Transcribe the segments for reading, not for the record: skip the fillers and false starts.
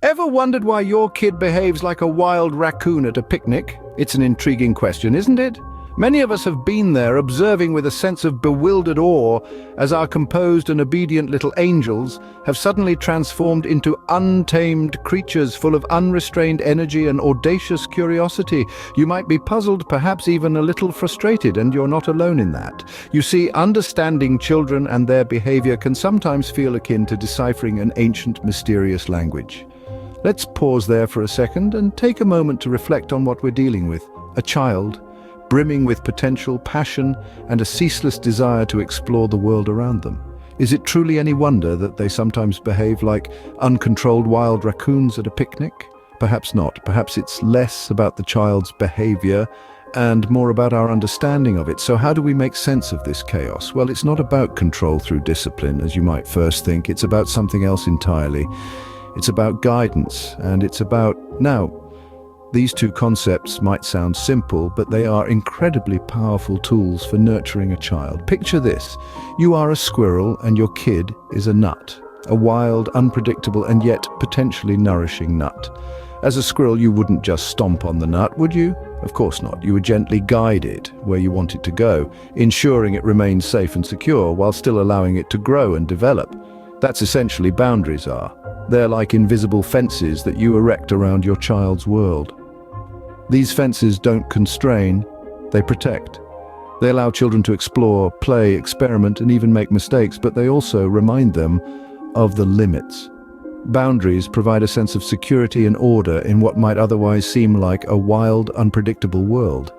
Ever wondered why your kid behaves like a wild raccoon at a picnic? It's an intriguing question, isn't it? Many of us have been there, observing with a sense of bewildered awe as our composed and obedient little angels have suddenly transformed into untamed creatures full of unrestrained energy and audacious curiosity. You might be puzzled, perhaps even a little frustrated, and you're not alone in that. You see, understanding children and their behavior can sometimes feel akin to deciphering an ancient, mysterious language. Let's pause there for a second and take a moment to reflect on what we're dealing with. A child, brimming with potential, passion, and a ceaseless desire to explore the world around them. Is it truly any wonder that they sometimes behave like uncontrolled wild raccoons at a picnic? Perhaps not. Perhaps it's less about the child's behavior and more about our understanding of it. So how do we make sense of this chaos? Well, it's not about control through discipline, as you might first think. It's about something else entirely. It's about guidance, and it's about now. These two concepts might sound simple, but they are incredibly powerful tools for nurturing a child. Picture this. You are a squirrel and your kid is a nut. A wild, unpredictable, and yet potentially nourishing nut. As a squirrel, you wouldn't just stomp on the nut, would you? Of course not. You would gently guide it where you want it to go, ensuring it remains safe and secure while still allowing it to grow and develop. That's essentially boundaries are. They're like invisible fences that you erect around your child's world. These fences don't constrain, they protect. They allow children to explore, play, experiment, and even make mistakes, but they also remind them of the limits. Boundaries provide a sense of security and order in what might otherwise seem like a wild, unpredictable world.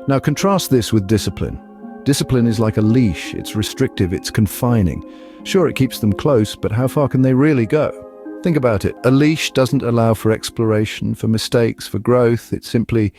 Now contrast this with discipline. Discipline is like a leash. It's restrictive, it's confining. Sure, it keeps them close, but how far can they really go? Think about it. A leash doesn't allow for exploration, for mistakes, for growth. It simply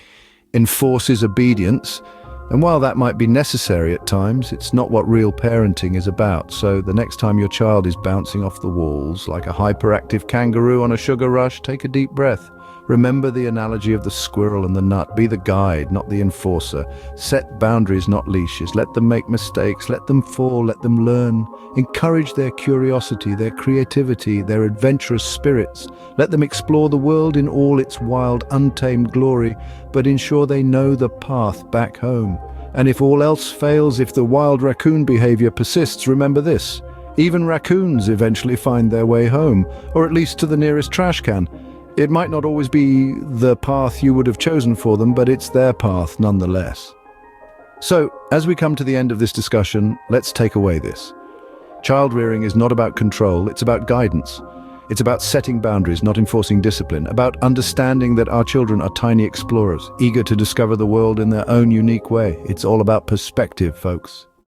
enforces obedience. And while that might be necessary at times, it's not what real parenting is about. So the next time your child is bouncing off the walls like a hyperactive kangaroo on a sugar rush, take a deep breath. Remember the analogy of the squirrel and the nut. Be the guide, not the enforcer. Set boundaries, not leashes. Let them make mistakes. Let them fall. Let them learn. Encourage their curiosity, their creativity, their adventurous spirits. Let them explore the world in all its wild, untamed glory, but ensure they know the path back home. And if all else fails, if the wild raccoon behavior persists, remember this. Even raccoons eventually find their way home, or at least to the nearest trash can. It might not always be the path you would have chosen for them, but it's their path nonetheless. So, as we come to the end of this discussion, let's take away this. Child rearing is not about control, it's about guidance. It's about setting boundaries, not enforcing discipline, about understanding that our children are tiny explorers, eager to discover the world in their own unique way. It's all about perspective, folks.